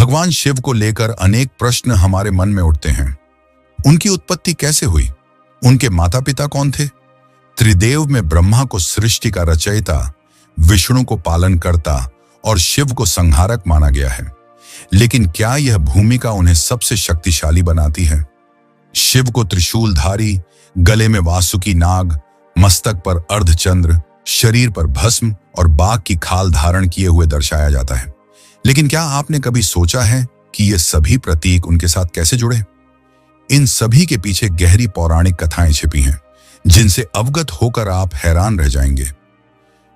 भगवान शिव को लेकर अनेक प्रश्न हमारे मन में उठते हैं। उनकी उत्पत्ति कैसे हुई? उनके माता पिता कौन थे? त्रिदेव में ब्रह्मा को सृष्टि का रचयिता, विष्णु को पालन करता और शिव को संहारक माना गया है। लेकिन क्या यह भूमिका उन्हें सबसे शक्तिशाली बनाती है? शिव को त्रिशूलधारी, गले में वासुकी नाग, मस्तक पर अर्धचंद्र, शरीर पर भस्म और बाघ की खाल धारण किए हुए दर्शाया जाता है। लेकिन क्या आपने कभी सोचा है कि ये सभी प्रतीक उनके साथ कैसे जुड़े? इन सभी के पीछे गहरी पौराणिक कथाएं छिपी हैं, जिनसे अवगत होकर आप हैरान रह जाएंगे।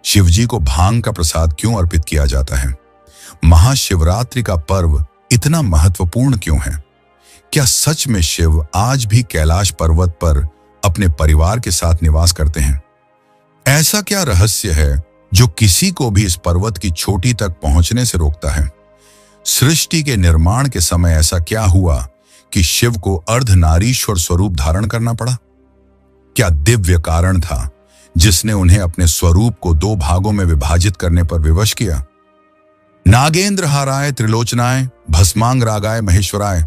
शिवजी को भांग का प्रसाद क्यों अर्पित किया जाता है? महाशिवरात्रि का पर्व इतना महत्वपूर्ण क्यों है? क्या सच में शिव आज भी कैलाश पर्वत पर अपने परिवार के साथ निवास करते हैं? ऐसा क्या रहस्य है जो किसी को भी इस पर्वत की चोटी तक पहुंचने से रोकता है? सृष्टि के निर्माण के समय ऐसा क्या हुआ कि शिव को अर्धनारीश्वर स्वरूप धारण करना पड़ा? क्या दिव्य कारण था जिसने उन्हें अपने स्वरूप को दो भागों में विभाजित करने पर विवश किया? नागेंद्र हाराय त्रिलोचनाय भस्मांग रागाय महेश्वराय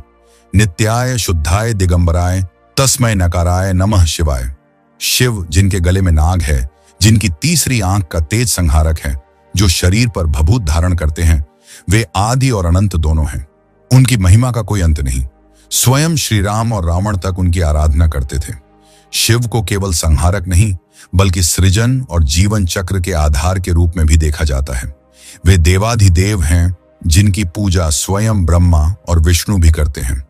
नित्याय शुद्धाय दिगंबराय तस्मै नकाराय नमः शिवाय। शिव जिनके गले में नाग है, जिनकी तीसरी आंख का तेज संहारक है, जो शरीर पर भभूत धारण करते हैं, वे आदि और अनंत दोनों हैं। उनकी महिमा का कोई अंत नहीं। स्वयं श्री राम और रावण तक उनकी आराधना करते थे। शिव को केवल संहारक नहीं, बल्कि सृजन और जीवन चक्र के आधार के रूप में भी देखा जाता है। वे देवाधिदेव हैं, जिनकी पूजा स्वयं ब्रह्मा और विष्णु भी करते हैं।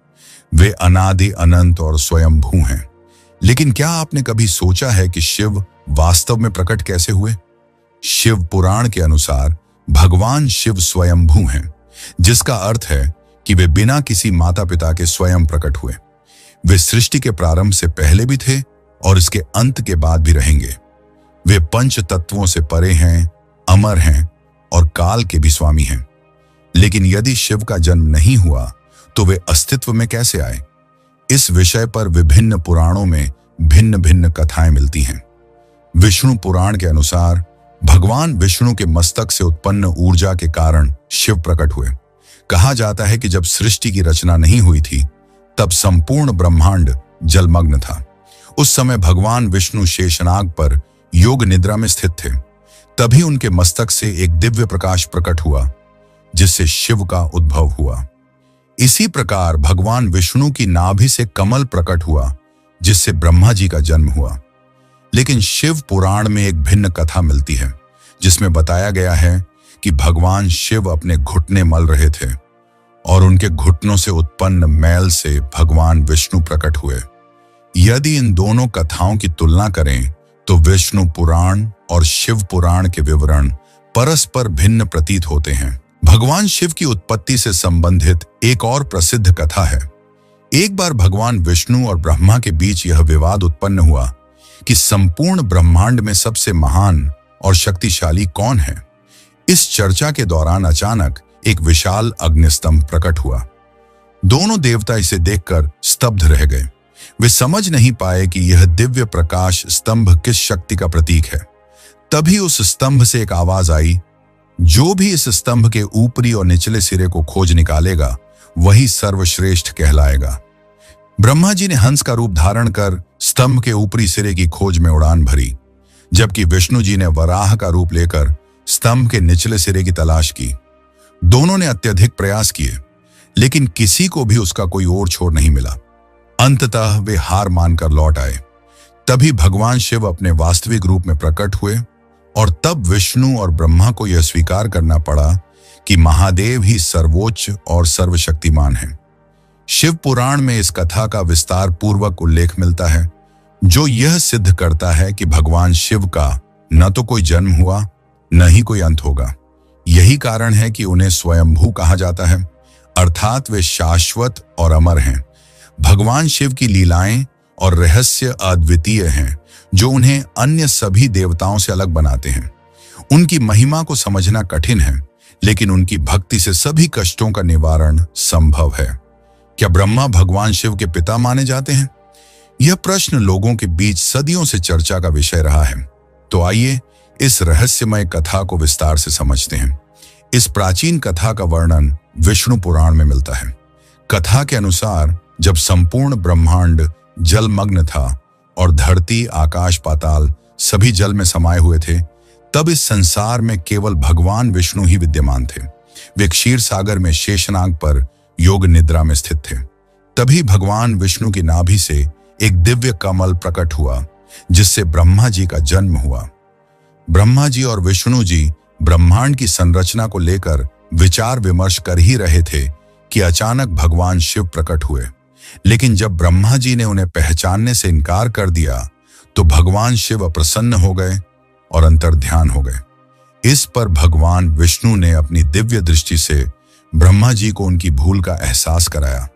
वे अनादि अनंत और स्वयंभू हैं। लेकिन क्या आपने कभी सोचा है कि शिव वास्तव में प्रकट कैसे हुए? शिव पुराण के अनुसार भगवान शिव स्वयंभू हैं, जिसका अर्थ है कि वे बिना किसी माता पिता के स्वयं प्रकट हुए। वे सृष्टि के प्रारंभ से पहले भी थे और इसके अंत के बाद भी रहेंगे। वे पंच तत्वों से परे हैं, अमर हैं और काल के भी स्वामी हैं। लेकिन यदि शिव का जन्म नहीं हुआ तो वे अस्तित्व में कैसे आए? इस विषय पर विभिन्न पुराणों में भिन्न भिन्न कथाएं मिलती हैं। विष्णु पुराण के अनुसार भगवान विष्णु के मस्तक से उत्पन्न ऊर्जा के कारण शिव प्रकट हुए। कहा जाता है कि जब सृष्टि की रचना नहीं हुई थी, तब संपूर्ण ब्रह्मांड जलमग्न था। उस समय भगवान विष्णु शेषनाग पर योग निद्रा में स्थित थे। तभी उनके मस्तक से एक दिव्य प्रकाश प्रकट हुआ, जिससे शिव का उद्भव हुआ। इसी प्रकार भगवान विष्णु की नाभि से कमल प्रकट हुआ, जिससे ब्रह्मा जी का जन्म हुआ। लेकिन शिव पुराण में एक भिन्न कथा मिलती है, जिसमें बताया गया है कि भगवान शिव अपने घुटने मल रहे थे और उनके घुटनों से उत्पन्न मैल से भगवान विष्णु प्रकट हुए। यदि इन दोनों कथाओं की तुलना करें तो विष्णु पुराण और शिव पुराण के विवरण परस्पर भिन्न प्रतीत होते हैं। भगवान शिव की उत्पत्ति से संबंधित एक और प्रसिद्ध कथा है। एक बार भगवान विष्णु और ब्रह्मा के बीच यह विवाद उत्पन्न हुआ कि संपूर्ण ब्रह्मांड में सबसे महान और शक्तिशाली कौन है। इस चर्चा के दौरान अचानक एक विशाल अग्निस्तंभ प्रकट हुआ। दोनों देवता इसे देखकर स्तब्ध रह गए। वे समझ नहीं पाए कि यह दिव्य प्रकाश स्तंभ किस शक्ति का प्रतीक है। तभी उस स्तंभ से एक आवाज आई, जो भी इस स्तंभ के ऊपरी और निचले सिरे को खोज निकालेगा, वही सर्वश्रेष्ठ कहलाएगा। ब्रह्मा जी ने हंस का रूप धारण कर स्तंभ के ऊपरी सिरे की खोज में उड़ान भरी, जबकि विष्णु जी ने वराह का रूप लेकर स्तंभ के निचले सिरे की तलाश की। दोनों ने अत्यधिक प्रयास किए, लेकिन किसी को भी उसका कोई ओर छोर नहीं मिला। अंततः वे हार मानकर लौट आए। तभी भगवान शिव अपने वास्तविक रूप में प्रकट हुए और तब विष्णु और ब्रह्मा को यह स्वीकार करना पड़ा कि महादेव ही सर्वोच्च और सर्वशक्तिमान हैं। शिव पुराण में इस कथा का विस्तार पूर्वक उल्लेख मिलता है, जो यह सिद्ध करता है कि भगवान शिव का न तो कोई जन्म हुआ, न ही कोई अंत होगा। यही कारण है कि उन्हें स्वयंभू कहा जाता है, अर्थात वे शाश्वत और अमर हैं। भगवान शिव की लीलाएं और रहस्य अद्वितीय हैं, जो उन्हें अन्य सभी देवताओं से अलग बनाते हैं। उनकी महिमा को समझना कठिन है, लेकिन उनकी भक्ति से सभी कष्टों का निवारण संभव है। क्या ब्रह्मा भगवान शिव के पिता माने जाते हैं? यह प्रश्न लोगों के बीच सदियों से चर्चा का विषय रहा है। तो आइए इस रहस्यमय कथा को विस्तार से समझते हैं। इस प्राचीन कथा का वर्णन विष्णु पुराण में मिलता है। कथा के अनुसार जब संपूर्ण ब्रह्मांड जलमग्न था और धरती, आकाश, पाताल सभी जल में समाये हुए थे, तब इस संसार में केवल भगवान विष्णु ही विद्यमान थे। वे क्षीर सागर में शेषनाग पर योग निद्रा में स्थित थे। तभी भगवान विष्णु की नाभि से एक दिव्य कमल प्रकट हुआ, जिससे ब्रह्मा जी का जन्म हुआ। ब्रह्मा जी और विष्णु जी ब्रह्मांड की संरचना को लेकर विचार विमर्श कर ही रहे थे कि अचानक भगवान शिव प्रकट हुए। लेकिन जब ब्रह्मा जी ने उन्हें पहचानने से इनकार कर दिया तो भगवान शिव अप्रसन्न हो गए और अंतर्ध्यान हो गए। इस पर भगवान विष्णु ने अपनी दिव्य दृष्टि से ब्रह्मा जी को उनकी भूल का एहसास कराया।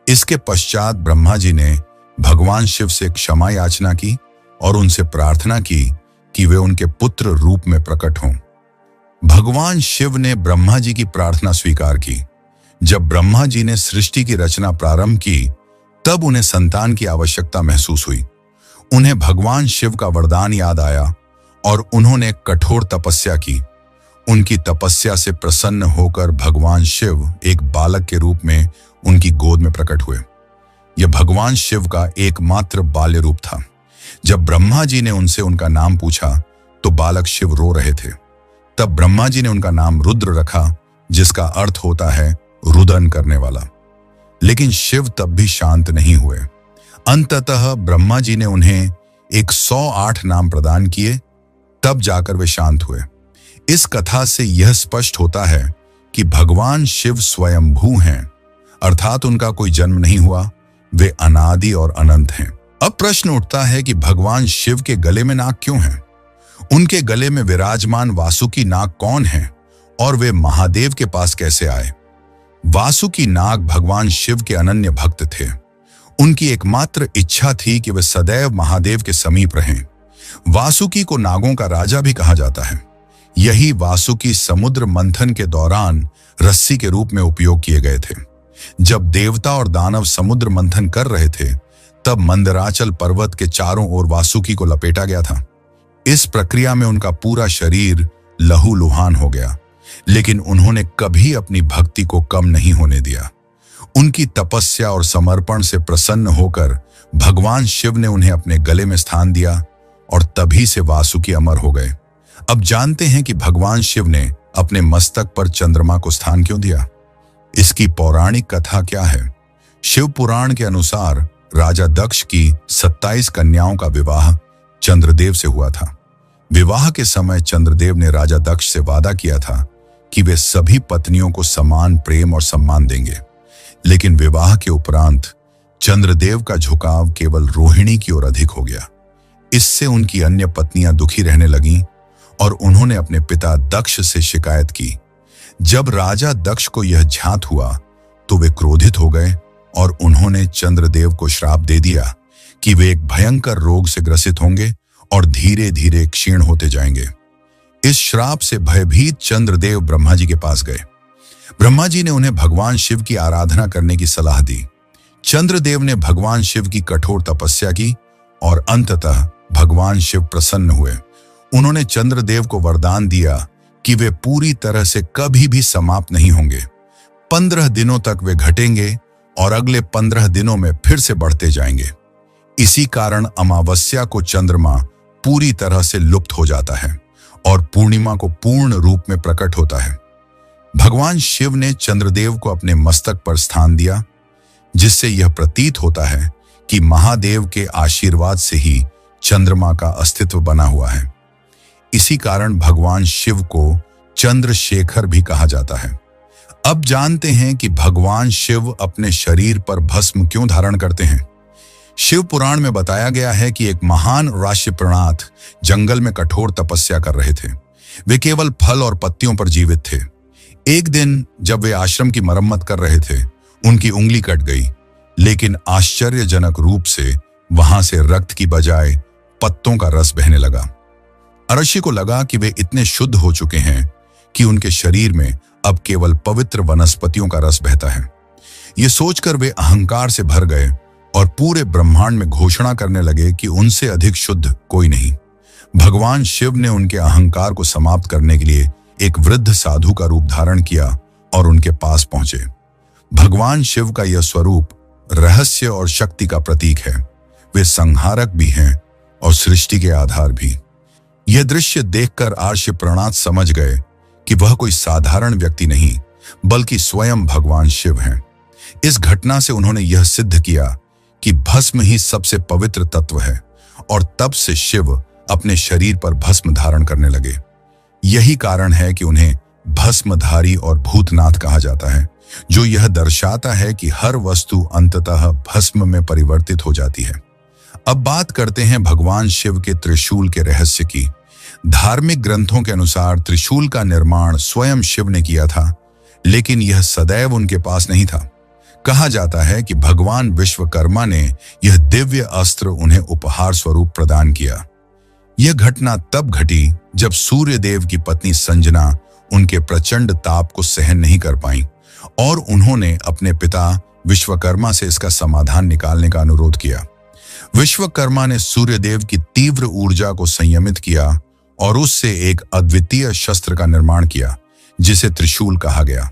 इसके पश्चात ब्रह्मा जी ने भगवान शिव से क्षमा याचना की और उनसे प्रार्थना की कि वे उनके पुत्र रूप में प्रकट हों। भगवान शिव ने ब्रह्मा जी की प्रार्थना स्वीकार की। जब ब्रह्मा जी ने सृष्टि की रचना प्रारंभ की, तब उन्हें संतान की आवश्यकता महसूस हुई। उन्हें भगवान शिव का वरदान याद आया और उन्होंने कठोर तपस्या की। उनकी तपस्या से प्रसन्न होकर भगवान शिव एक बालक के रूप में उनकी गोद में प्रकट हुए। यह भगवान शिव का एकमात्र बाल्य रूप था। जब ब्रह्मा जी ने उनसे उनका नाम पूछा तो बालक शिव रो रहे थे। तब ब्रह्मा जी ने उनका नाम रुद्र रखा, जिसका अर्थ होता है रुदन करने वाला। लेकिन शिव तब भी शांत नहीं हुए। अंततः ब्रह्मा जी ने उन्हें 108 नाम प्रदान किए, तब जाकर वे शांत हुए। इस कथा से यह स्पष्ट होता है कि भगवान शिव स्वयंभू हैं, अर्थात उनका कोई जन्म नहीं हुआ, वे अनादि और अनंत हैं। अब प्रश्न उठता है कि भगवान शिव के गले में नाग क्यों है? उनके गले में विराजमान वासुकी नाग कौन है और वे महादेव के पास कैसे आए? वासुकी नाग भगवान शिव के अनन्य भक्त थे। उनकी एकमात्र इच्छा थी कि वे सदैव महादेव के समीप रहें। वासुकी को नागों का राजा भी कहा जाता है। यही वासुकी समुद्र मंथन के दौरान रस्सी के रूप में उपयोग किए गए थे। जब देवता और दानव समुद्र मंथन कर रहे थे, तब मंदराचल पर्वत के चारों ओर वासुकी को लपेटा गया था। इस प्रक्रिया में उनका पूरा शरीर लहूलुहान हो गया, लेकिन उन्होंने कभी अपनी भक्ति को कम नहीं होने दिया। उनकी तपस्या और समर्पण से प्रसन्न होकर भगवान शिव ने उन्हें अपने गले में स्थान दिया और तभी से वासुकी अमर हो गए। अब जानते हैं कि भगवान शिव ने अपने मस्तक पर चंद्रमा को स्थान क्यों दिया। इसकी पौराणिक कथा क्या है? शिव पुराण के अनुसार राजा दक्ष की 27 कन्याओं का विवाह चंद्रदेव से हुआ था। विवाह के समय चंद्रदेव ने राजा दक्ष से वादा किया था कि वे सभी पत्नियों को समान प्रेम और सम्मान देंगे। लेकिन विवाह के उपरांत चंद्रदेव का झुकाव केवल रोहिणी की ओर अधिक हो गया। इससे उनकी अन्य पत्नियां दुखी रहने लगीं और उन्होंने अपने पिता दक्ष से शिकायत की। जब राजा दक्ष को यह ज्ञात हुआ तो वे क्रोधित हो गए और उन्होंने चंद्रदेव को श्राप दे दिया कि वे एक भयंकर रोग से ग्रसित होंगे और धीरे धीरे क्षीण होते जाएंगे। इस श्राप से भयभीत चंद्रदेव ब्रह्मा जी के पास गए। ब्रह्मा जी ने उन्हें भगवान शिव की आराधना करने की सलाह दी। चंद्रदेव ने भगवान शिव की कठोर तपस्या की और अंततः भगवान शिव प्रसन्न हुए। उन्होंने चंद्रदेव को वरदान दिया कि वे पूरी तरह से कभी भी समाप्त नहीं होंगे। 15 दिनों तक वे घटेंगे और अगले 15 दिनों में फिर से बढ़ते जाएंगे। इसी कारण अमावस्या को चंद्रमा पूरी तरह से लुप्त हो जाता है और पूर्णिमा को पूर्ण रूप में प्रकट होता है। भगवान शिव ने चंद्रदेव को अपने मस्तक पर स्थान दिया, जिससे यह प्रतीत होता है कि महादेव के आशीर्वाद से ही चंद्रमा का अस्तित्व बना हुआ है। इसी कारण भगवान शिव को चंद्रशेखर भी कहा जाता है। अब जानते हैं कि भगवान शिव अपने शरीर पर भस्म क्यों धारण करते हैं। शिव पुराण में बताया गया है कि एक महान ऋषिप्रनाथ जंगल में कठोर तपस्या कर रहे थे। वे केवल फल और पत्तियों पर जीवित थे। एक दिन जब वे आश्रम की मरम्मत कर रहे थे, उनकी उंगली कट गई, लेकिन आश्चर्यजनक रूप से वहां से रक्त की बजाय पत्तों का रस बहने लगा। ऋषि को लगा कि वे इतने शुद्ध हो चुके हैं कि उनके शरीर में अब केवल पवित्र वनस्पतियों का रस बहता है। ये सोचकर वे अहंकार से भर गए और पूरे ब्रह्मांड में घोषणा करने लगे कि उनसे अधिक शुद्ध कोई नहीं। भगवान शिव ने उनके अहंकार को समाप्त करने के लिए एक वृद्ध साधु का रूप धारण किया और उनके पास पहुंचे। भगवान शिव का यह स्वरूप रहस्य और शक्ति का प्रतीक है। वे संहारक भी हैं और सृष्टि के आधार भी। यह दृश्य देखकर आर्षि प्रणात समझ गए कि वह कोई साधारण व्यक्ति नहीं बल्कि स्वयं भगवान शिव हैं। इस घटना से उन्होंने यह सिद्ध किया कि भस्म ही सबसे पवित्र तत्व है और तब से शिव अपने शरीर पर भस्म धारण करने लगे। यही कारण है कि उन्हें भस्मधारी और भूतनाथ कहा जाता है, जो यह दर्शाता है कि हर वस्तु अंततः भस्म में परिवर्तित हो जाती है। अब बात करते हैं भगवान शिव के त्रिशूल के रहस्य की। धार्मिक ग्रंथों के अनुसार त्रिशूल का निर्माण स्वयं शिव ने किया था, लेकिन यह सदैव उनके पास नहीं था। कहा जाता है कि भगवान विश्वकर्मा ने यह दिव्य अस्त्र उन्हें उपहार स्वरूप प्रदान किया। यह घटना तब घटी जब सूर्य देव की पत्नी संजना उनके प्रचंड ताप को सहन नहीं कर पाई और उन्होंने अपने पिता विश्वकर्मा से इसका समाधान निकालने का अनुरोध किया। विश्वकर्मा ने सूर्यदेव की तीव्र ऊर्जा को संयमित किया और उससे एक अद्वितीय शस्त्र का निर्माण किया, जिसे त्रिशूल कहा गया।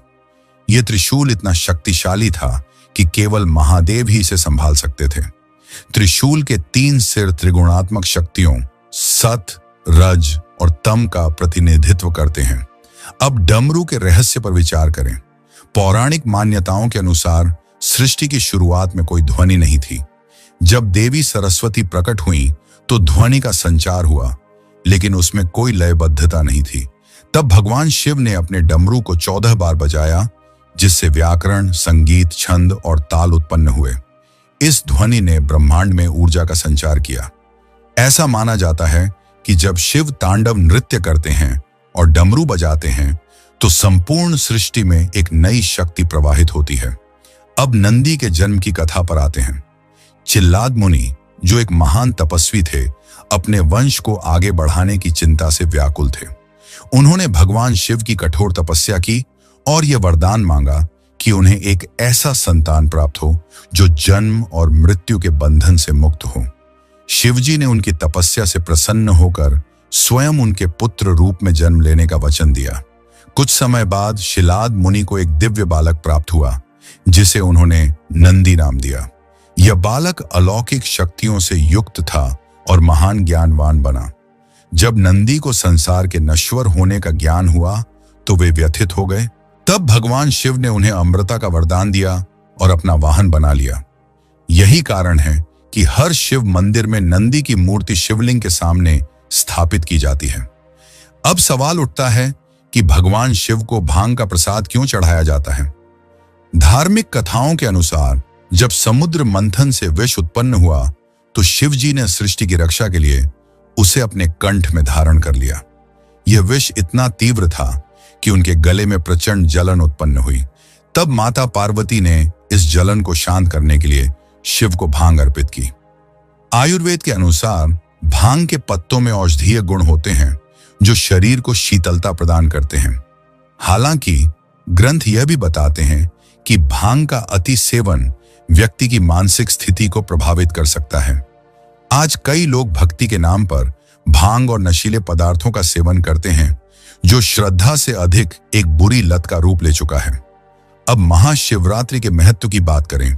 यह त्रिशूल इतना शक्तिशाली था कि केवल महादेव ही इसे संभाल सकते थे। त्रिशूल के 3 सिर त्रिगुणात्मक शक्तियों सत, रज और तम का प्रतिनिधित्व करते हैं। अब डमरू के रहस्य पर विचार करें। पौराणिक मान्यताओं के अनुसार सृष्टि की शुरुआत में कोई ध्वनि नहीं थी। जब देवी सरस्वती प्रकट हुई तो ध्वनि का संचार हुआ, लेकिन उसमें कोई लयबद्धता नहीं थी। तब भगवान शिव ने अपने डमरू को 14 बार बजाया, जिससे व्याकरण, संगीत, छंद और ताल उत्पन्न हुए। इस ध्वनि ने ब्रह्मांड में ऊर्जा का संचार किया। ऐसा माना जाता है कि जब शिव तांडव नृत्य करते हैं और डमरू बजाते हैं तो संपूर्ण सृष्टि में एक नई शक्ति प्रवाहित होती है। अब नंदी के जन्म की कथा पर आते हैं। चिल्लाद मुनि, जो एक महान तपस्वी थे, अपने वंश को आगे बढ़ाने की चिंता से व्याकुल थे। उन्होंने भगवान शिव की कठोर तपस्या की और यह वरदान मांगा कि उन्हें एक ऐसा संतान प्राप्त हो जो जन्म और मृत्यु के बंधन से मुक्त हो। शिवजी ने उनकी तपस्या से प्रसन्न होकर स्वयं उनके पुत्र रूप में जन्म लेने का वचन दिया। कुछ समय बाद शिलाद मुनि को एक दिव्य बालक प्राप्त हुआ, जिसे उन्होंने नंदी नाम दिया। यह बालक अलौकिक शक्तियों से युक्त था और महान ज्ञानवान बना। जब नंदी को संसार के नश्वर होने का ज्ञान हुआ तो वे व्यथित हो गए। तब भगवान शिव ने उन्हें अमृता का वरदान दिया और अपना वाहन बना लिया। यही कारण है कि हर शिव मंदिर में नंदी की मूर्ति शिवलिंग के सामने स्थापित की जाती है। अब सवाल उठता है कि भगवान शिव को भांग का प्रसाद क्यों चढ़ाया जाता है? धार्मिक कथाओं के अनुसार जब समुद्र मंथन से विष उत्पन्न हुआ तो शिवजी ने सृष्टि की रक्षा के लिए उसे अपने कंठ में धारण कर लिया। यह विष इतना तीव्र था कि उनके गले में प्रचंड जलन उत्पन्न हुई। तब माता पार्वती ने इस जलन को शांत करने के लिए शिव को भांग अर्पित की। आयुर्वेद के अनुसार भांग के पत्तों में औषधीय गुण होते हैं जो शरीर को शीतलता प्रदान करते हैं। हालांकि ग्रंथ यह भी बताते हैं कि भांग का अति सेवन व्यक्ति की मानसिक स्थिति को प्रभावित कर सकता है। आज कई लोग भक्ति के नाम पर भांग और नशीले पदार्थों का सेवन करते हैं, जो श्रद्धा से अधिक एक बुरी लत का रूप ले चुका है। अब महाशिवरात्रि के महत्व की बात करें।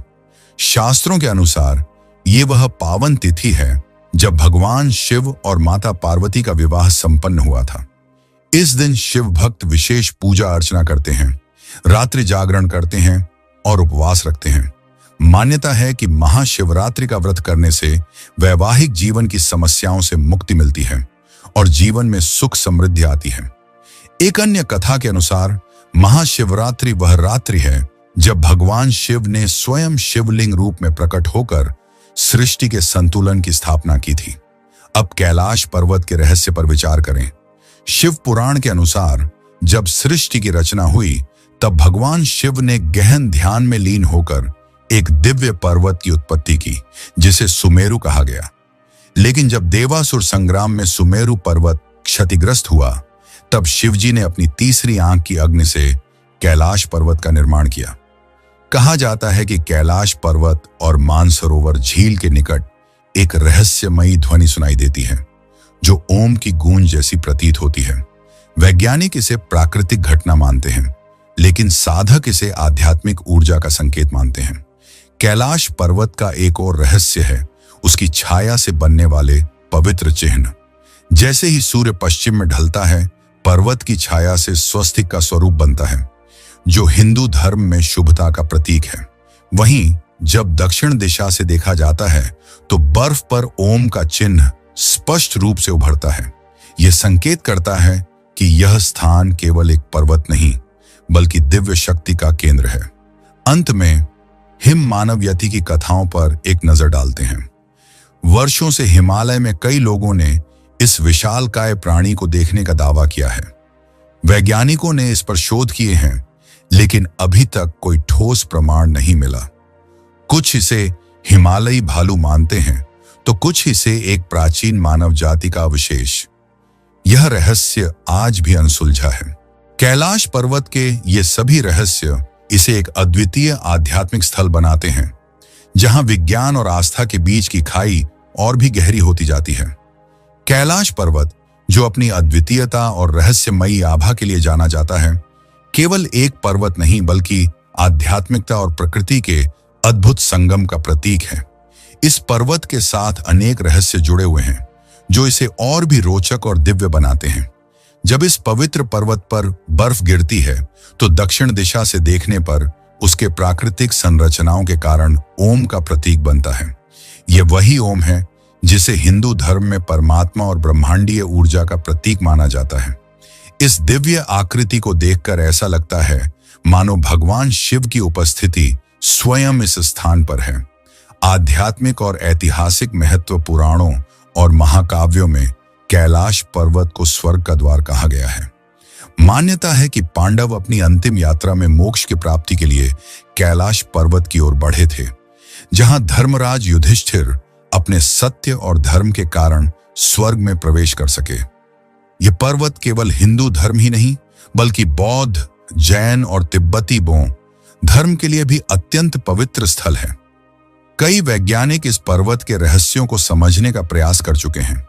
शास्त्रों के अनुसार ये वह पावन तिथि है जब भगवान शिव और माता पार्वती का विवाह संपन्न हुआ था। इस दिन शिव भक्त विशेष पूजा अर्चना करते हैं, रात्रि जागरण करते हैं और उपवास रखते हैं। मान्यता है कि महाशिवरात्रि का व्रत करने से वैवाहिक जीवन की समस्याओं से मुक्ति मिलती है और जीवन में सुख समृद्धि आती है। एक अन्य कथा के अनुसार महाशिवरात्रि वह रात्रि है जब भगवान शिव ने स्वयं शिवलिंग रूप में प्रकट होकर सृष्टि के संतुलन की स्थापना की थी। अब कैलाश पर्वत के रहस्य पर विचार करें। शिव पुराण के अनुसार जब सृष्टि की रचना हुई तब भगवान शिव ने गहन ध्यान में लीन होकर एक दिव्य पर्वत की उत्पत्ति की, जिसे सुमेरु कहा गया। लेकिन जब देवासुर संग्राम में सुमेरु पर्वत क्षतिग्रस्त हुआ तब शिवजी ने अपनी तीसरी आंख की अग्नि से कैलाश पर्वत का निर्माण किया। कहा जाता है कि कैलाश पर्वत और मानसरोवर झील के निकट एक रहस्यमयी ध्वनि सुनाई देती है, जो ओम की गूंज जैसी प्रतीत होती है। वैज्ञानिक इसे प्राकृतिक घटना मानते हैं, लेकिन साधक इसे आध्यात्मिक ऊर्जा का संकेत मानते हैं। कैलाश पर्वत का एक और रहस्य है उसकी छाया से बनने वाले पवित्र चिन्ह। जैसे ही सूर्य पश्चिम में ढलता है, पर्वत की छाया से स्वस्तिक का स्वरूप बनता है, जो हिंदू धर्म में शुभता का प्रतीक है। वहीं जब दक्षिण दिशा से देखा जाता है तो बर्फ पर ओम का चिन्ह स्पष्ट रूप से उभरता है। यह संकेत करता है कि यह स्थान केवल एक पर्वत नहीं बल्कि दिव्य शक्ति का केंद्र है। अंत में हिम मानव यति की कथाओं पर एक नजर डालते हैं। वर्षों से हिमालय में कई लोगों ने इस विशालकाय प्राणी को देखने का दावा किया है। वैज्ञानिकों ने इस पर शोध किए हैं, लेकिन अभी तक कोई ठोस प्रमाण नहीं मिला। कुछ इसे हिमालयी भालू मानते हैं तो कुछ इसे एक प्राचीन मानव जाति का अवशेष। यह रहस्य आज भी अनसुलझा है। कैलाश पर्वत के ये सभी रहस्य इसे एक अद्वितीय आध्यात्मिक स्थल बनाते हैं, जहां विज्ञान और आस्था के बीच की खाई और भी गहरी होती जाती है। कैलाश पर्वत, जो अपनी अद्वितीयता और रहस्यमयी आभा के लिए जाना जाता है, केवल एक पर्वत नहीं बल्कि आध्यात्मिकता और प्रकृति के अद्भुत संगम का प्रतीक है। इस पर्वत के साथ अनेक रहस्य जुड़े हुए हैं जो इसे और भी रोचक और दिव्य बनाते हैं। जब इस पवित्र पर्वत पर बर्फ गिरती है तो दक्षिण दिशा से देखने पर उसके प्राकृतिक संरचनाओं के कारण ओम का प्रतीक बनता है। यह वही ओम है जिसे हिंदू धर्म में परमात्मा और ब्रह्मांडीय ऊर्जा का प्रतीक माना जाता है। इस दिव्य आकृति को देखकर ऐसा लगता है मानो भगवान शिव की उपस्थिति स्वयं इस स्थान पर है। आध्यात्मिक और ऐतिहासिक महत्व पुराणों और महाकाव्यों में कैलाश पर्वत को स्वर्ग का द्वार कहा गया है। मान्यता है कि पांडव अपनी अंतिम यात्रा में मोक्ष की प्राप्ति के लिए कैलाश पर्वत की ओर बढ़े थे, जहां धर्मराज युधिष्ठिर अपने सत्य और धर्म के कारण स्वर्ग में प्रवेश कर सके। यह पर्वत केवल हिंदू धर्म ही नहीं बल्कि बौद्ध, जैन और तिब्बती धर्म के लिए भी अत्यंत पवित्र स्थल है। कई वैज्ञानिक इस पर्वत के रहस्यों को समझने का प्रयास कर चुके हैं।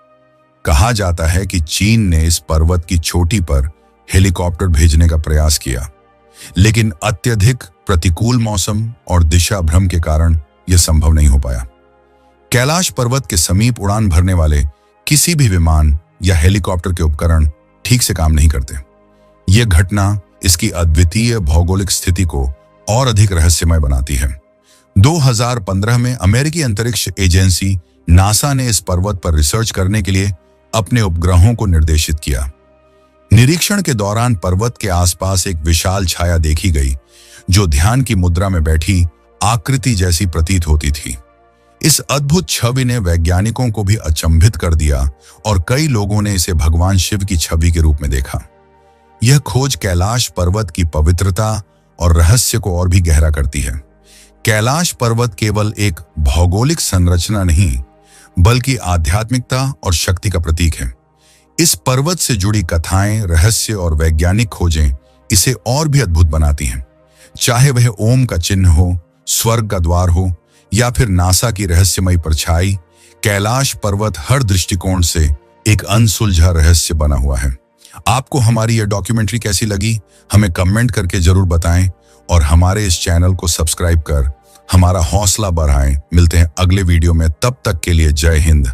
कहा जाता है कि चीन ने इस पर्वत की चोटी पर हेलीकॉप्टर भेजने का प्रयास किया, लेकिन अत्यधिक प्रतिकूल मौसम और दिशा भ्रम के कारण यह संभव नहीं हो पाया। कैलाश पर्वत के समीप उड़ान भरने वाले किसी भी विमान या हेलीकॉप्टर के उपकरण ठीक से काम नहीं करते। यह घटना इसकी अद्वितीय भौगोलिक स्थिति को और अधिक रहस्यमय बनाती है। 2015 में अमेरिकी अंतरिक्ष एजेंसी नासा ने इस पर्वत पर रिसर्च करने के लिए अपने उपग्रहों को निर्देशित किया। निरीक्षण के दौरान पर्वत के आसपास एक विशाल छाया देखी गई, जो ध्यान की मुद्रा में बैठी आकृति जैसी प्रतीत होती थी। इस अद्भुत छवि ने वैज्ञानिकों को भी अचंभित कर दिया और कई लोगों ने इसे भगवान शिव की छवि के रूप में देखा। यह खोज कैलाश पर्वत की पवित्रता और रहस्य को और भी गहरा करती है। कैलाश पर्वत केवल एक भौगोलिक संरचना नहीं बल्कि आध्यात्मिकता और शक्ति का प्रतीक है। इस पर्वत से जुड़ी कथाएं, रहस्य और वैज्ञानिक खोजें इसे और भी अद्भुत बनाती हैं। चाहे वह ओम का चिन्ह हो, स्वर्ग का द्वार हो या फिर नासा की रहस्यमयी परछाई, कैलाश पर्वत हर दृष्टिकोण से एक अनसुलझा रहस्य बना हुआ है। आपको हमारी यह डॉक्यूमेंट्री कैसी लगी, हमें कमेंट करके जरूर बताएं और हमारे इस चैनल को सब्सक्राइब कर हमारा हौसला बढ़ाएं। मिलते हैं अगले वीडियो में, तब तक के लिए जय हिंद।